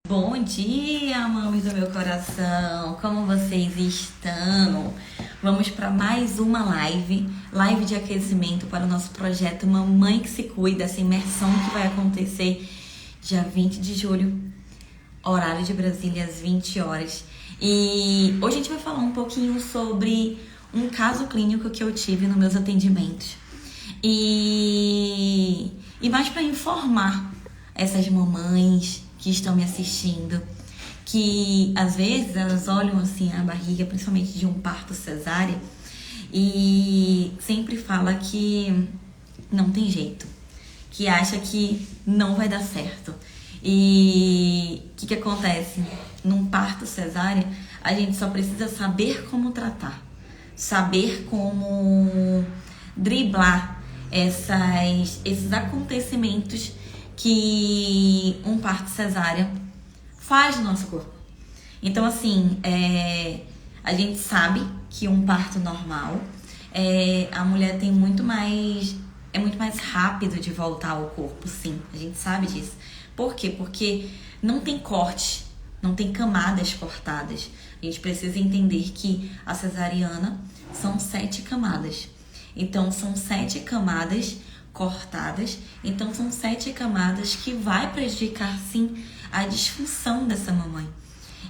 Bom dia, mames do meu coração! Como vocês estão? Vamos para mais uma live de aquecimento para o nosso projeto Mamãe que Se Cuida, essa imersão que vai acontecer dia 20 de julho, horário de Brasília, às 20 horas. E hoje a gente vai falar um pouquinho sobre um caso clínico que eu tive nos meus atendimentos. E mais para informar essas mamães que estão me assistindo, que às vezes elas olham assim a barriga, principalmente de um parto cesárea, e sempre fala que não tem jeito, que acha que não vai dar certo. E o que acontece? Num parto cesárea, a gente só precisa saber como tratar, saber como driblar esses acontecimentos que um parto cesárea faz no nosso corpo. Então, assim, a gente sabe que um parto normal, a mulher tem muito mais rápido de voltar ao corpo, sim. A gente sabe disso. Por quê? Porque não tem corte, não tem camadas cortadas. A gente precisa entender que a cesariana são 7 camadas. Então, são 7 camadas cortadas, então são 7 camadas que vai prejudicar sim a disfunção dessa mamãe.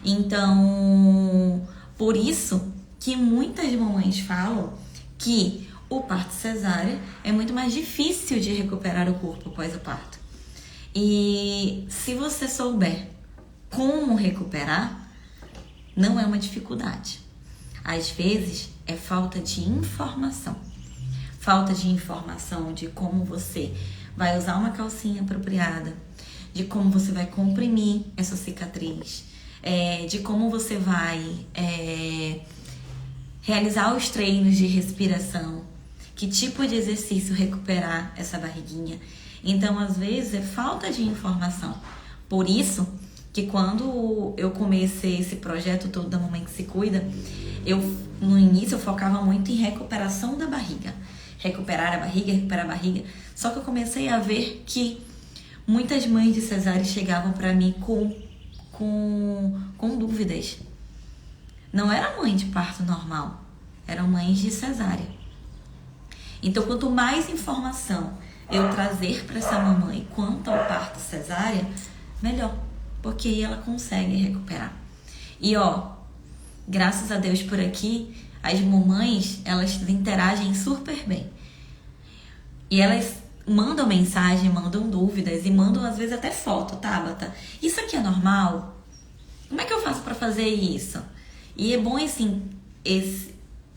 Então, por isso que muitas mamães falam que o parto cesárea é muito mais difícil de recuperar o corpo após o parto. E se você souber como recuperar, não é uma dificuldade. Às vezes é falta de informação. Falta de informação de como você vai usar uma calcinha apropriada, de como você vai comprimir essa cicatriz, de como você vai realizar os treinos de respiração, que tipo de exercício recuperar essa barriguinha. Então, às vezes, é falta de informação. Por isso que quando eu comecei esse projeto todo da Mamãe que Se Cuida, no início eu focava muito em recuperação da barriga. Recuperar a barriga. Só que eu comecei a ver que muitas mães de cesárea chegavam para mim com dúvidas. Não era mãe de parto normal, eram mães de cesárea. Então, quanto mais informação eu trazer para essa mamãe quanto ao parto cesárea, melhor, porque aí ela consegue recuperar. E graças a Deus por aqui, as mamães, elas interagem super bem. E elas mandam mensagem, mandam dúvidas e mandam às vezes até foto, Tabata. Isso aqui é normal? Como é que eu faço para fazer isso? E é bom assim,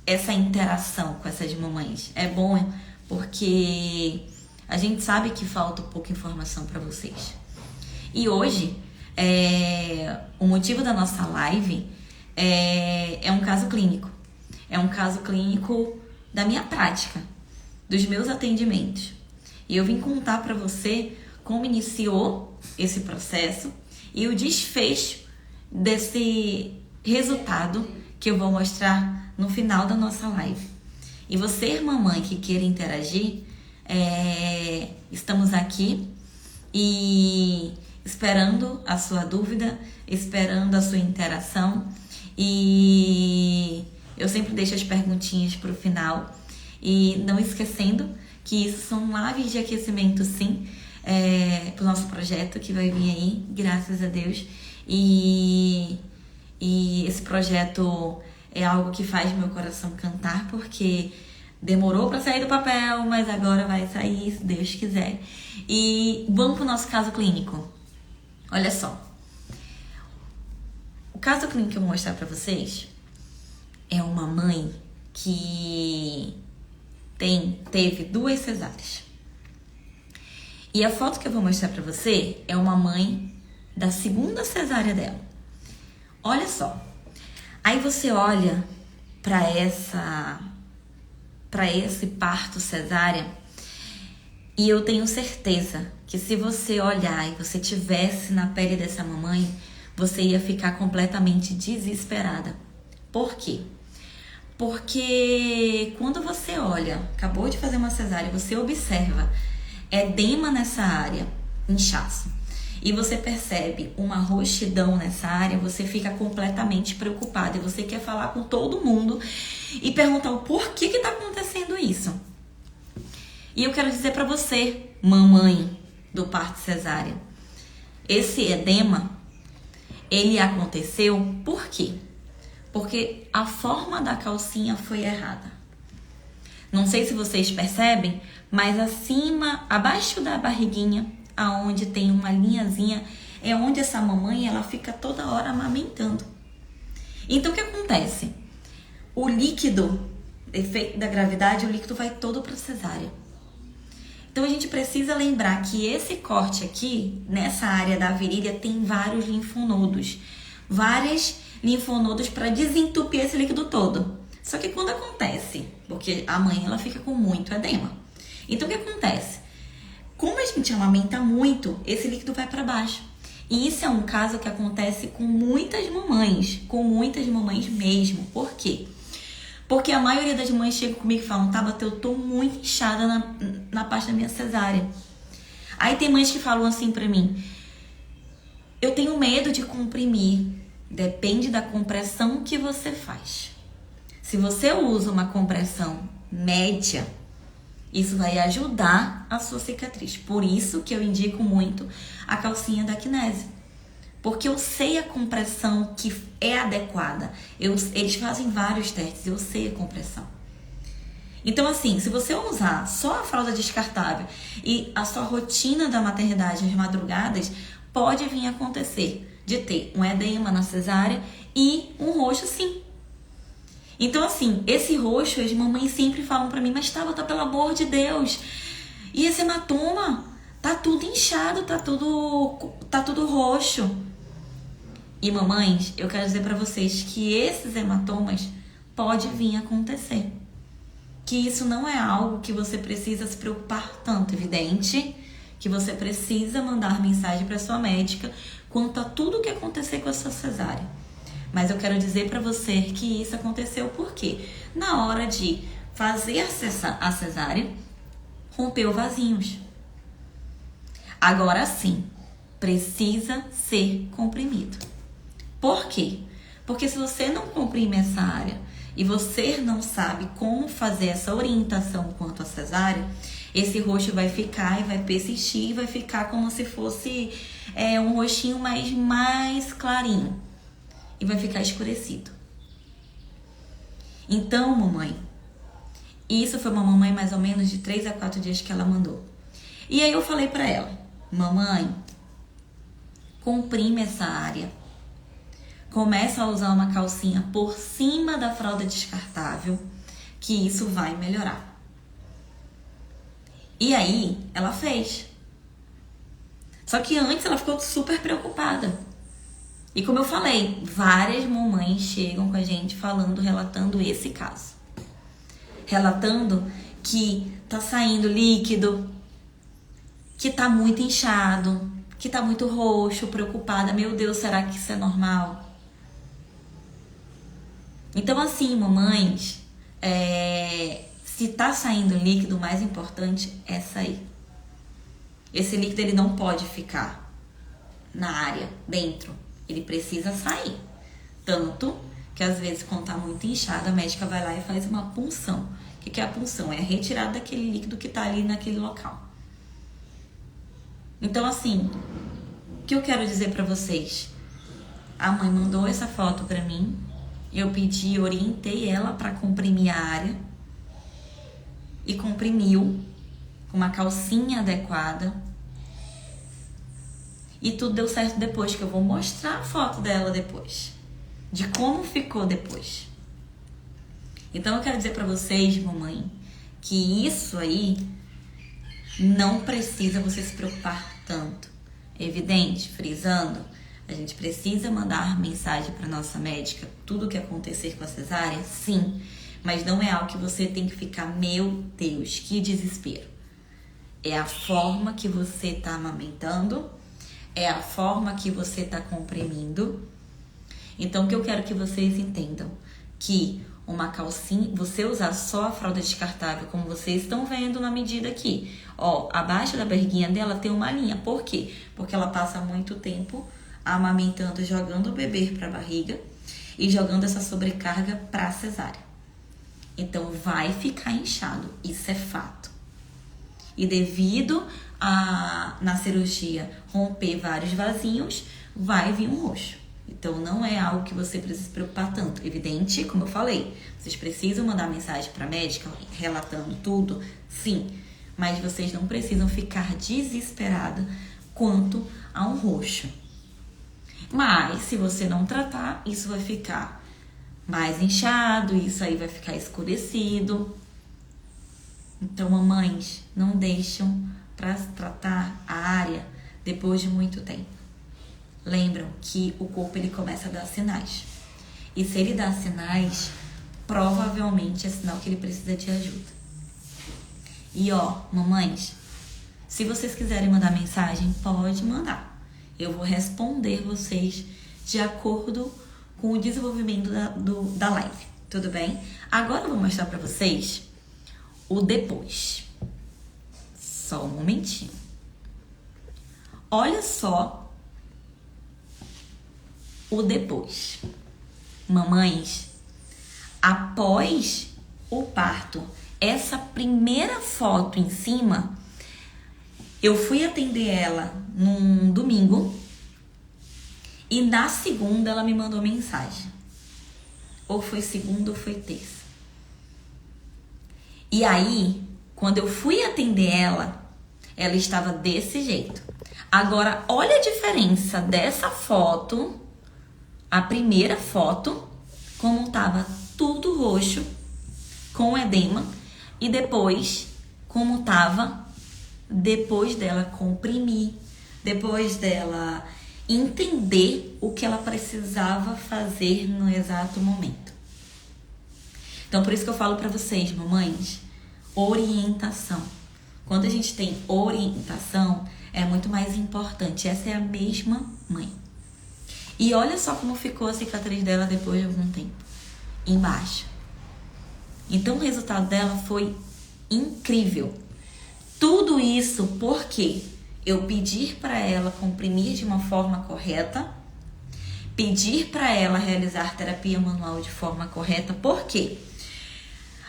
essa interação com essas mamães. É bom porque a gente sabe que falta pouca informação para vocês. E hoje, o motivo da nossa live é um caso clínico. É um caso clínico da minha prática, dos meus atendimentos. E eu vim contar para você como iniciou esse processo e o desfecho desse resultado que eu vou mostrar no final da nossa live. E você, mamãe, que queira interagir, estamos aqui e esperando a sua dúvida, esperando a sua interação. E eu sempre deixo as perguntinhas para o final. E não esquecendo que isso são lives de aquecimento, sim, para o nosso projeto que vai vir aí, graças a Deus. E esse projeto é algo que faz meu coração cantar, porque demorou para sair do papel, mas agora vai sair, se Deus quiser. E vamos para o nosso caso clínico. Olha só. O caso clínico que eu vou mostrar para vocês é uma mãe que teve 2 cesáreas. E a foto que eu vou mostrar pra você é uma mãe da 2ª cesárea dela. Olha só. Aí você olha pra esse parto cesárea e eu tenho certeza que se você olhar e você tivesse na pele dessa mamãe, você ia ficar completamente desesperada. Por quê? Porque quando você olha, acabou de fazer uma cesárea, você observa edema nessa área, inchaço. e você percebe uma roxidão nessa área, você fica completamente preocupada e você quer falar com todo mundo e perguntar o porquê que tá acontecendo isso. E eu quero dizer para você, mamãe do parto cesárea, esse edema, ele aconteceu por quê? Porque a forma da calcinha foi errada. Não sei se vocês percebem, mas abaixo da barriguinha, aonde tem uma linhazinha, é onde essa mamãe ela fica toda hora amamentando. Então o que acontece? O líquido, efeito da gravidade, o líquido vai todo para a cesárea. Então a gente precisa lembrar que esse corte aqui, nessa área da virilha, tem vários linfonodos. Vários linfonodos para desentupir esse líquido todo. Só que quando acontece, porque a mãe ela fica com muito edema. Então o que acontece? Como a gente amamenta muito, esse líquido vai para baixo. E isso é um caso que acontece com muitas mamães mesmo. Por quê? Porque a maioria das mães chegam comigo e falam, Tabata, eu tô muito inchada na parte da minha cesárea. Aí tem mães que falam assim pra mim, eu tenho medo de comprimir. Depende da compressão que você faz. Se você usa uma compressão média, isso vai ajudar a sua cicatriz. Por isso que eu indico muito a calcinha da Kinese. Porque eu sei a compressão que é adequada. Eles fazem vários testes, eu sei a compressão. Então assim, se você usar só a fralda descartável e a sua rotina da maternidade às madrugadas, pode vir a acontecer de ter um edema na cesárea e um roxo sim. Então assim, esse roxo, as mamães sempre falam pra mim, mas Tabata, pelo amor de Deus, e esse hematoma? Tá tudo inchado, tá tudo roxo. E mamães, eu quero dizer pra vocês que esses hematomas pode vir a acontecer. Que isso não é algo que você precisa se preocupar tanto, evidente, que você precisa mandar mensagem pra sua médica quanto a tudo o que acontecer com a sua cesárea. Mas eu quero dizer pra você que isso aconteceu porque na hora de fazer a cesárea, rompeu vasinhos. Agora sim, precisa ser comprimido. Por quê? Porque se você não comprime essa área e você não sabe como fazer essa orientação quanto à cesárea, esse roxo vai ficar e vai persistir e vai ficar como se fosse um roxinho mais clarinho. E vai ficar escurecido. Então, mamãe, isso foi uma mamãe mais ou menos de 3 a 4 dias que ela mandou. E aí eu falei pra ela, mamãe, comprime essa área. Começa a usar uma calcinha por cima da fralda descartável, que isso vai melhorar. E aí, ela fez. Só que antes ela ficou super preocupada. E como eu falei, várias mamães chegam com a gente relatando esse caso. Relatando que tá saindo líquido, que tá muito inchado, que tá muito roxo, preocupada. Meu Deus, será que isso é normal? Então assim, mamães, se tá saindo líquido, o mais importante é sair. Esse líquido ele não pode ficar na área, dentro. Ele precisa sair. Tanto que às vezes quando tá muito inchado, a médica vai lá e faz uma punção. O que é a punção? É a retirada daquele líquido que tá ali naquele local. Então assim, o que eu quero dizer pra vocês? A mãe mandou essa foto pra mim. Eu orientei ela pra comprimir a área. E comprimiu com uma calcinha adequada. E tudo deu certo depois, que eu vou mostrar a foto dela depois. De como ficou depois. Então eu quero dizer pra vocês, mamãe, que isso aí não precisa você se preocupar tanto. É evidente, frisando, a gente precisa mandar mensagem pra nossa médica, tudo que acontecer com a cesárea, sim. Mas não é algo que você tem que ficar, meu Deus, que desespero. É a forma que você tá amamentando, é a forma que você está comprimindo. Então, o que eu quero que vocês entendam? Que uma calcinha, você usar só a fralda descartável, como vocês estão vendo na medida aqui. Ó, abaixo da barriguinha dela tem uma linha. Por quê? Porque ela passa muito tempo amamentando, jogando o bebê para a barriga e jogando essa sobrecarga para a cesárea. Então, vai ficar inchado. Isso é fato. E devido a, na cirurgia, romper vários vasinhos, vai vir um roxo. Então, não é algo que você precisa se preocupar tanto. Evidente, como eu falei, vocês precisam mandar mensagem para a médica relatando tudo, sim. Mas vocês não precisam ficar desesperada quanto a um roxo. Mas, se você não tratar, isso vai ficar mais inchado, isso aí vai ficar escurecido. Então, mamães, não deixam para tratar a área depois de muito tempo. Lembram que o corpo ele começa a dar sinais. E se ele dá sinais, provavelmente é sinal que ele precisa de ajuda. E ó, mamães, se vocês quiserem mandar mensagem, pode mandar. Eu vou responder vocês de acordo com o desenvolvimento da live, tudo bem? Agora eu vou mostrar pra vocês o depois. Só um momentinho. Olha só o depois. Mamães, após o parto, essa primeira foto em cima, eu fui atender ela num domingo e na segunda ela me mandou mensagem. Ou foi segunda ou foi terça. E aí, quando eu fui atender ela, ela estava desse jeito. Agora, olha a diferença dessa foto, a primeira foto, como estava tudo roxo, com edema, e depois, como estava depois dela comprimir, depois dela entender o que ela precisava fazer no exato momento. Então, por isso que eu falo para vocês, mamães, orientação. Quando a gente tem orientação, é muito mais importante. Essa é a mesma mãe. E olha só como ficou a cicatriz dela depois de algum tempo. Embaixo. Então, o resultado dela foi incrível. Tudo isso porque eu pedir para ela comprimir de uma forma correta, pedir para ela realizar terapia manual de forma correta. Por quê?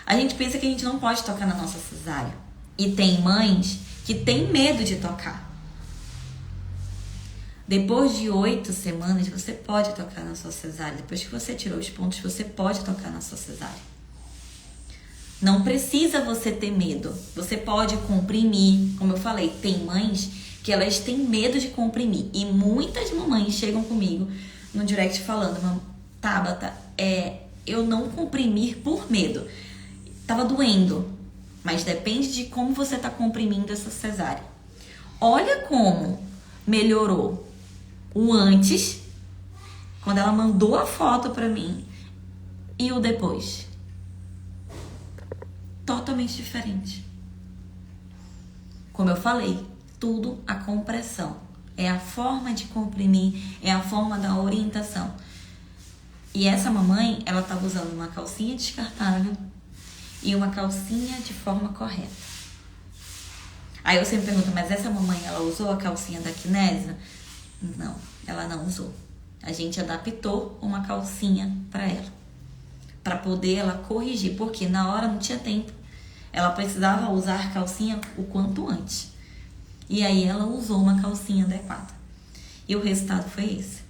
A gente pensa que a gente não pode tocar na nossa cesárea. E tem mães que têm medo de tocar. Depois de 8 semanas, você pode tocar na sua cesárea. Depois que você tirou os pontos, você pode tocar na sua cesárea. Não precisa você ter medo. Você pode comprimir. Como eu falei, tem mães que elas têm medo de comprimir. E muitas mamães chegam comigo no direct falando: Tabata, eu não comprimir por medo. Tava doendo. Mas depende de como você tá comprimindo essa cesárea. Olha como melhorou o antes, quando ela mandou a foto pra mim, e o depois. Totalmente diferente. Como eu falei, tudo a compressão. É a forma de comprimir, é a forma da orientação. E essa mamãe, ela tava usando uma calcinha descartável e uma calcinha de forma correta. Aí eu sempre pergunto, mas essa mamãe, ela usou a calcinha da Kinésia? Não, ela não usou. A gente adaptou uma calcinha para ela, para poder ela corrigir, porque na hora não tinha tempo. Ela precisava usar calcinha o quanto antes. E aí ela usou uma calcinha adequada. E o resultado foi esse.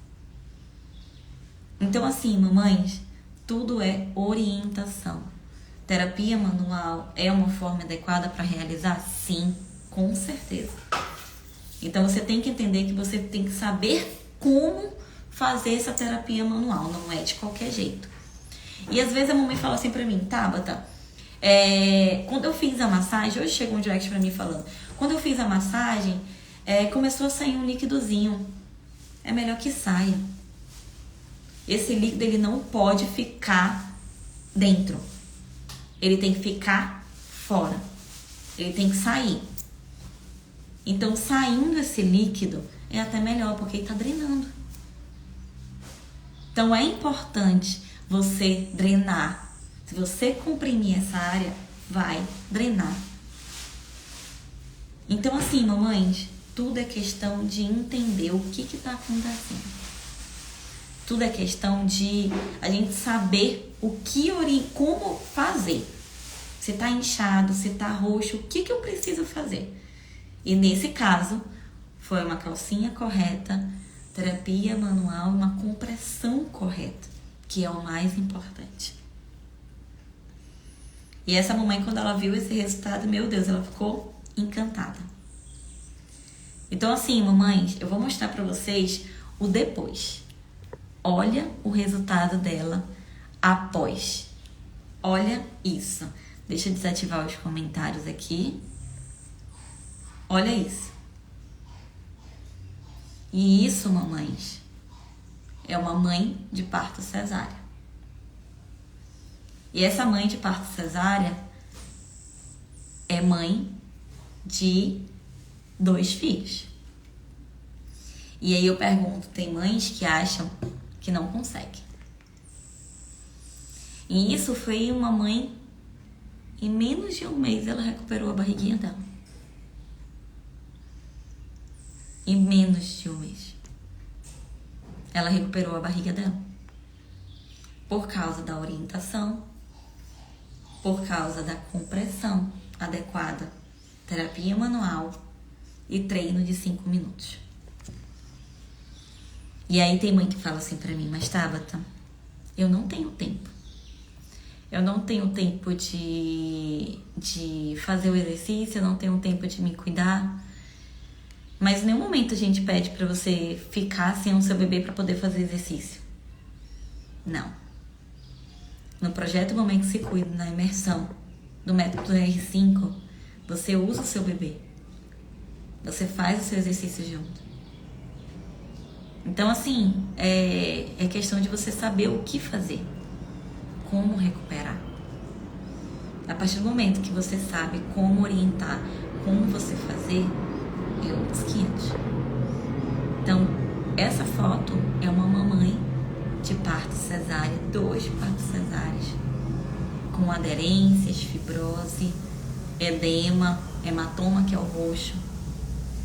Então assim, mamães, tudo é orientação. Terapia manual é uma forma adequada para realizar? Sim, com certeza. Então você tem que entender que você tem que saber como fazer essa terapia manual, não é de qualquer jeito. E às vezes a mamãe fala assim pra mim: Tabata, quando eu fiz a massagem, hoje chegou um direct pra mim falando, quando eu fiz a massagem, começou a sair um líquidozinho. É melhor que saia. Esse líquido, ele não pode ficar dentro. Ele tem que ficar fora. Ele tem que sair. Então, saindo esse líquido, é até melhor, porque ele tá drenando. Então, é importante você drenar Se você comprimir essa área, vai drenar. Então, assim, mamães, tudo é questão de entender o que está acontecendo. Tudo é questão de a gente saber como fazer. Se tá inchado, se tá roxo, o que eu preciso fazer? E nesse caso, foi uma calcinha correta, terapia manual, uma compressão correta, que é o mais importante. E essa mamãe, quando ela viu esse resultado, meu Deus, ela ficou encantada. Então, assim, mamães, eu vou mostrar pra vocês o depois. Olha o resultado dela após. Olha isso. Deixa eu desativar os comentários aqui. Olha isso. E isso, mamães, é uma mãe de parto cesárea. E essa mãe de parto cesárea é mãe de 2 filhos. E aí eu pergunto, tem mães que acham que não conseguem. E isso foi uma mãe, em menos de um mês ela recuperou a barriguinha dela. Em menos de um mês. Ela recuperou a barriga dela. Por causa da orientação, por causa da compressão adequada, terapia manual e treino de 5 minutos. E aí tem mãe que fala assim pra mim, mas Tabata, eu não tenho tempo. Eu não tenho tempo de fazer o exercício, eu não tenho tempo de me cuidar. Mas em nenhum momento a gente pede pra você ficar sem o seu bebê pra poder fazer exercício. Não. No projeto Mamãe que se Cuida, na imersão do método R5, você usa o seu bebê. Você faz o seu exercício junto. Então, assim, é questão de você saber o que fazer. Como recuperar. A partir do momento que você sabe como orientar, como você fazer, é outros 500. Então, essa foto é uma mamãe de parto cesárea, 2 partos cesáreos, com aderências, fibrose, edema, hematoma, que é o roxo,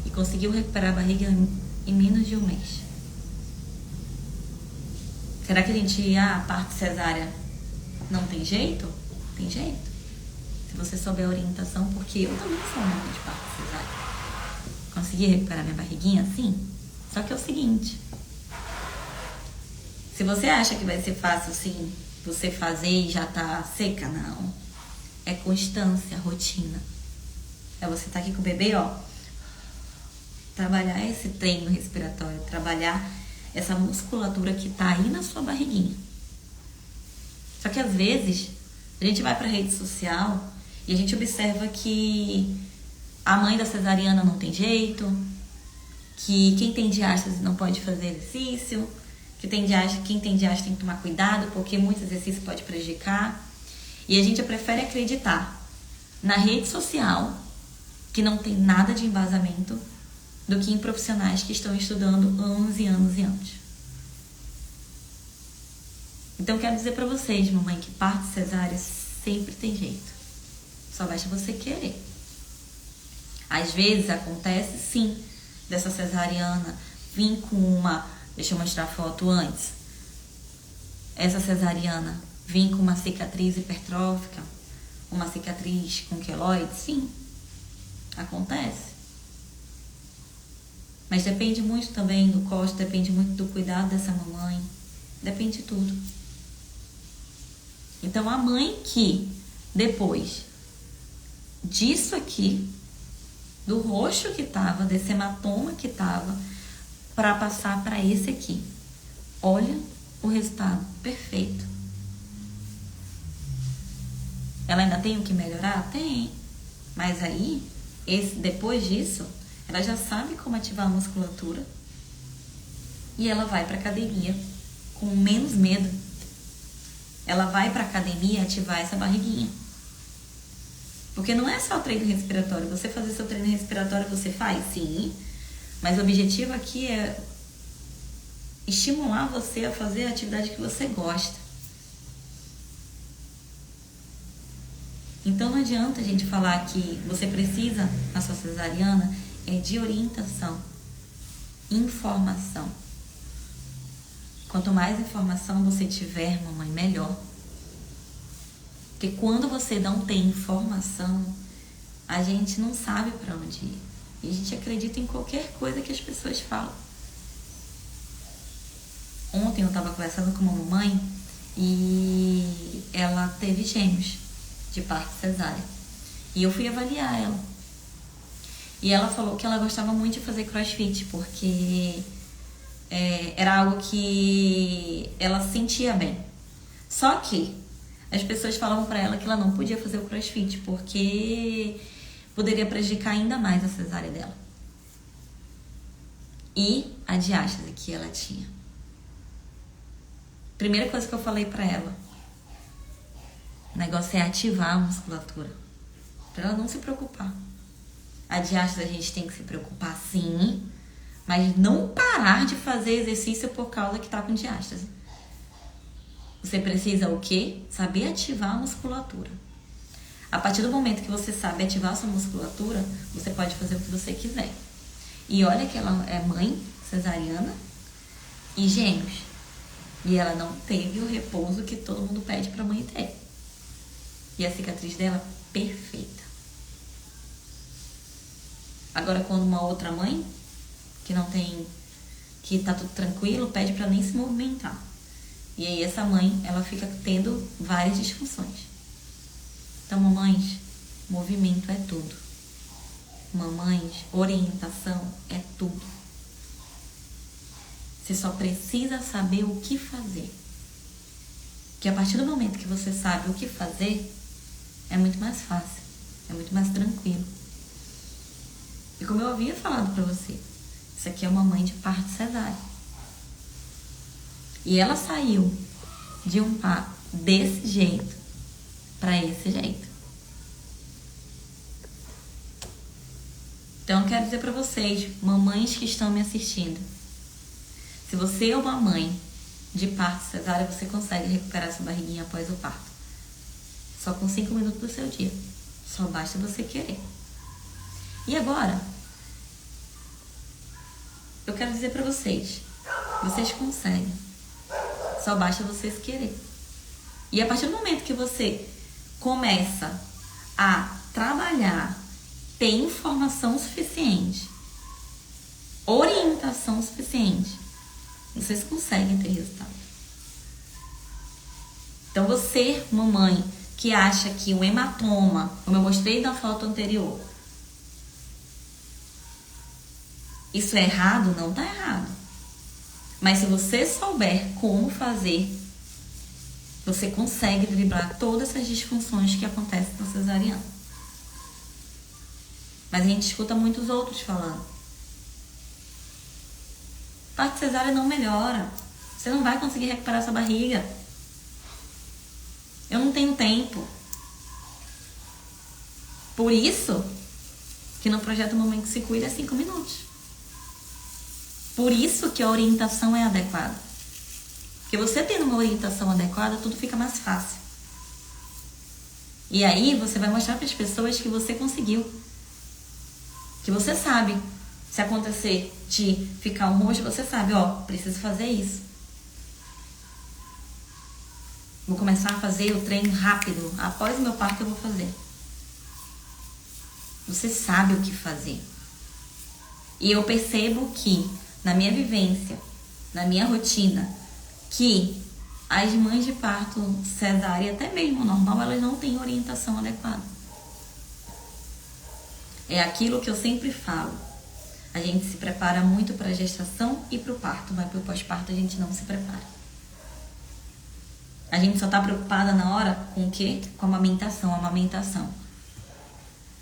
e conseguiu recuperar a barriga em menos de um mês. Será que a gente parto cesárea não tem jeito? Tem jeito. Se você souber a orientação, porque eu também sou uma mãe de parto cesárea. Consegui recuperar minha barriguinha assim? Só que é o seguinte, se você acha que vai ser fácil assim, você fazer e já tá seca, não. É constância, rotina. É você tá aqui com o bebê, ó. Trabalhar esse treino respiratório, trabalhar essa musculatura que tá aí na sua barriguinha. Só que às vezes a gente vai pra rede social e a gente observa que a mãe da cesariana não tem jeito, que quem tem diástase não pode fazer exercício, que quem tem diástase tem que tomar cuidado porque muito exercício pode prejudicar. E a gente prefere acreditar na rede social, que não tem nada de embasamento, do que em profissionais que estão estudando anos e anos e anos. Então eu quero dizer pra vocês, mamãe, que parto cesárea sempre tem jeito. Só basta você querer. Às vezes acontece sim dessa cesariana vir com uma... Deixa eu mostrar a foto antes. Essa cesariana vir com uma cicatriz hipertrófica, uma cicatriz com queloide, sim. Acontece. Mas depende muito também do corte, depende muito do cuidado dessa mamãe. Depende de tudo. Então a mãe que depois disso aqui, do roxo que tava, desse hematoma que tava, para passar para esse aqui. Olha o resultado, perfeito. Ela ainda tem o que melhorar? Tem. Mas aí, depois disso, ela já sabe como ativar a musculatura e ela vai para academia com menos medo. Ela vai para academia ativar essa barriguinha. Porque não é só treino respiratório. Você fazer seu treino respiratório, você faz? Sim. Mas o objetivo aqui é estimular você a fazer a atividade que você gosta. Então não adianta a gente falar que você precisa, na sua cesariana, de orientação, informação. Quanto mais informação você tiver, mamãe, melhor. Porque quando você não tem informação, a gente não sabe para onde ir. E a gente acredita em qualquer coisa que as pessoas falam. Ontem eu estava conversando com uma mamãe e ela teve gêmeos de parto cesárea. E eu fui avaliar ela. E ela falou que ela gostava muito de fazer crossfit, porque era algo que ela se sentia bem. Só que as pessoas falavam pra ela que ela não podia fazer o crossfit, porque poderia prejudicar ainda mais a cesárea dela. E a diástase que ela tinha. Primeira coisa que eu falei pra ela, o negócio é ativar a musculatura, pra ela não se preocupar. A diástase a gente tem que se preocupar sim, mas não parar de fazer exercício por causa que tá com diástase. Você precisa o quê? Saber ativar a musculatura. A partir do momento que você sabe ativar a sua musculatura, você pode fazer o que você quiser. E olha que ela é mãe cesariana e gêmeos. E ela não teve o repouso que todo mundo pede pra mãe ter. E a cicatriz dela, perfeita. Agora, quando uma outra mãe, que não tem, que tá tudo tranquilo, pede pra nem se movimentar. E aí essa mãe, ela fica tendo várias disfunções. Então, mamães, movimento é tudo. Mamães, orientação é tudo. Você só precisa saber o que fazer. Porque a partir do momento que você sabe o que fazer, é muito mais fácil, é muito mais tranquilo. E como eu havia falado pra você, isso aqui é uma mãe de parto cesárea. E ela saiu de um parto desse jeito pra esse jeito. Então eu quero dizer pra vocês, mamães que estão me assistindo, se você é uma mãe de parto cesárea, você consegue recuperar sua barriguinha após o parto. Só com 5 minutos do seu dia. Só basta você querer. E agora, eu quero dizer pra vocês, vocês conseguem. Só basta vocês querer. E a partir do momento que você começa a trabalhar, ter informação suficiente, orientação suficiente, vocês conseguem ter resultado. Então você, mamãe, que acha que o hematoma, como eu mostrei na foto anterior, isso é errado? Não tá errado. Mas se você souber como fazer, você consegue driblar todas essas disfunções que acontecem na cesariana. Mas a gente escuta muitos outros falando. Parto cesárea não melhora. Você não vai conseguir recuperar sua barriga. Eu não tenho tempo. Por isso que no projeto Mamãe que se Cuida é 5 minutos. Por isso que a orientação é adequada. Porque você tendo uma orientação adequada, tudo fica mais fácil. E aí você vai mostrar para as pessoas que você conseguiu. Que você sabe. Se acontecer de ficar um roxo, você sabe, ó, preciso fazer isso. Vou começar a fazer o treino rápido. Após o meu parto eu vou fazer. Você sabe o que fazer. E eu percebo que, na minha vivência, na minha rotina, que as mães de parto cesárea, até mesmo normal, elas não têm orientação adequada. É aquilo que eu sempre falo. A gente se prepara muito para a gestação e para o parto, mas para o pós-parto a gente não se prepara. A gente só está preocupada na hora com o quê? Com a amamentação.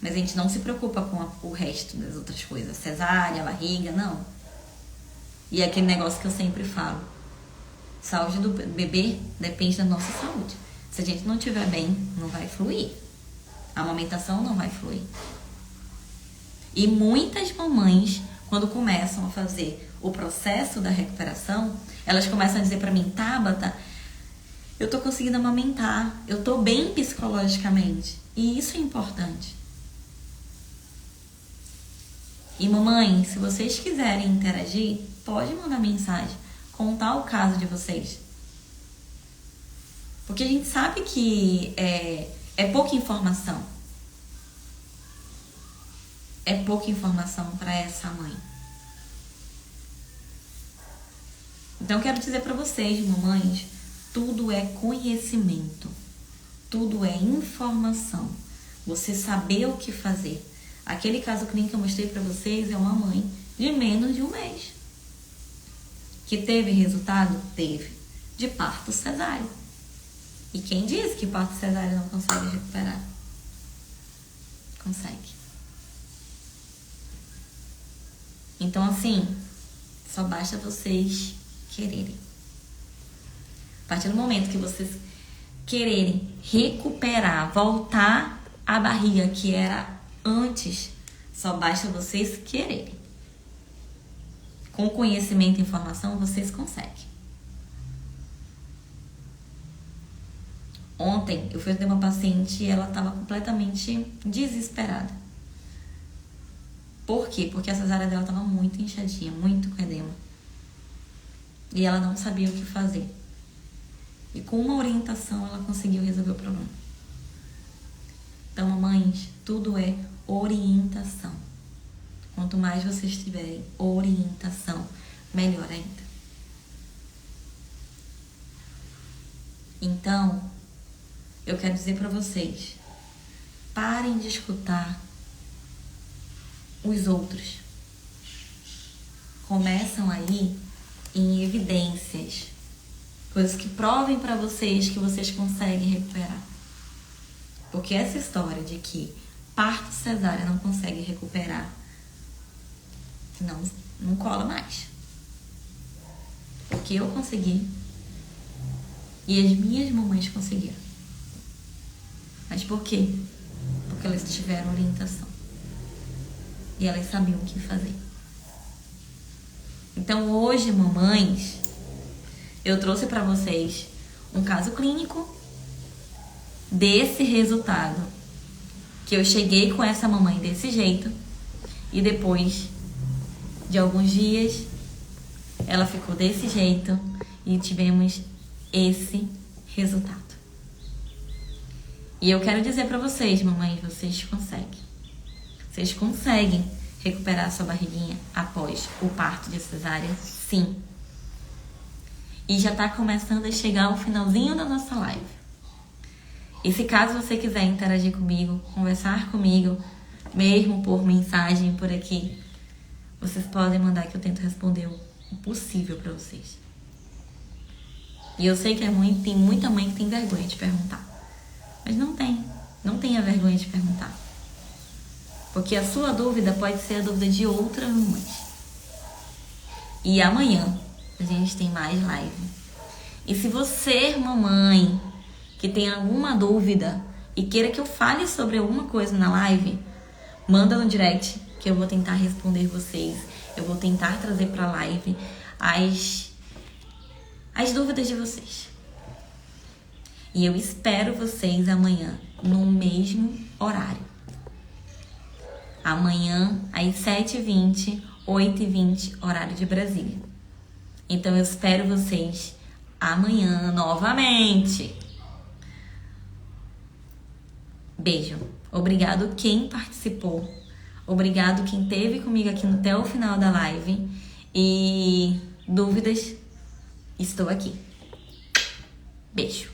Mas a gente não se preocupa com o resto das outras coisas. Cesárea, barriga, não. E é aquele negócio que eu sempre falo. Saúde do bebê depende da nossa saúde. Se a gente não estiver bem, não vai fluir. A amamentação não vai fluir. E muitas mamães, quando começam a fazer o processo da recuperação, elas começam a dizer pra mim, Tabata, eu tô conseguindo amamentar, eu tô bem psicologicamente. E isso é importante. E mamãe, se vocês quiserem interagir, pode mandar mensagem, contar o caso de vocês. Porque a gente sabe que é pouca informação. É pouca informação para essa mãe. Então eu quero dizer para vocês, mamães, tudo é conhecimento. Tudo é informação. Você saber o que fazer. Aquele caso clínico que eu mostrei para vocês é uma mãe de menos de um mês. Que teve resultado? Teve. De parto cesáreo. E quem diz que parto cesáreo não consegue recuperar? Consegue. Então, assim, só basta vocês quererem. A partir do momento que vocês quererem recuperar, voltar à barriga que era antes, só basta vocês quererem. Com conhecimento e informação, vocês conseguem. Ontem, eu fui atender uma paciente e ela estava completamente desesperada. Por quê? Porque a cesárea dela estava muito inchadinha, muito com edema. E ela não sabia o que fazer. E com uma orientação, ela conseguiu resolver o problema. Então, mamães, tudo é orientação. Quanto mais vocês tiverem orientação, melhor ainda. Então, eu quero dizer para vocês, parem de escutar os outros. Começam aí em evidências, coisas que provem para vocês que vocês conseguem recuperar. Porque essa história de que parto cesárea não consegue recuperar, não cola mais. Porque eu consegui e as minhas mamães conseguiram. Mas por quê? Porque elas tiveram orientação. E elas sabiam o que fazer. Então hoje, mamães, eu trouxe para vocês um caso clínico desse resultado. Que eu cheguei com essa mamãe desse jeito. E depois de alguns dias, ela ficou desse jeito. E tivemos esse resultado. E eu quero dizer para vocês, mamães, vocês conseguem. Vocês conseguem recuperar sua barriguinha após o parto de cesárea? Sim. E já tá começando a chegar o finalzinho da nossa live. E se caso você quiser interagir comigo, conversar comigo, mesmo por mensagem por aqui, vocês podem mandar que eu tento responder o possível para vocês. E eu sei que tem muita mãe que tem vergonha de perguntar. Mas não tenha vergonha de perguntar. Porque a sua dúvida pode ser a dúvida de outras mães. E amanhã a gente tem mais live. E se você, mamãe, que tem alguma dúvida e queira que eu fale sobre alguma coisa na live, manda no direct que eu vou tentar responder vocês. Eu vou tentar trazer pra live as dúvidas de vocês. E eu espero vocês amanhã no mesmo horário. Amanhã, às 7h20, 8h20, horário de Brasília. Então, eu espero vocês amanhã novamente. Beijo. Obrigado quem participou. Obrigado quem esteve comigo aqui até o final da live. E dúvidas, estou aqui. Beijo.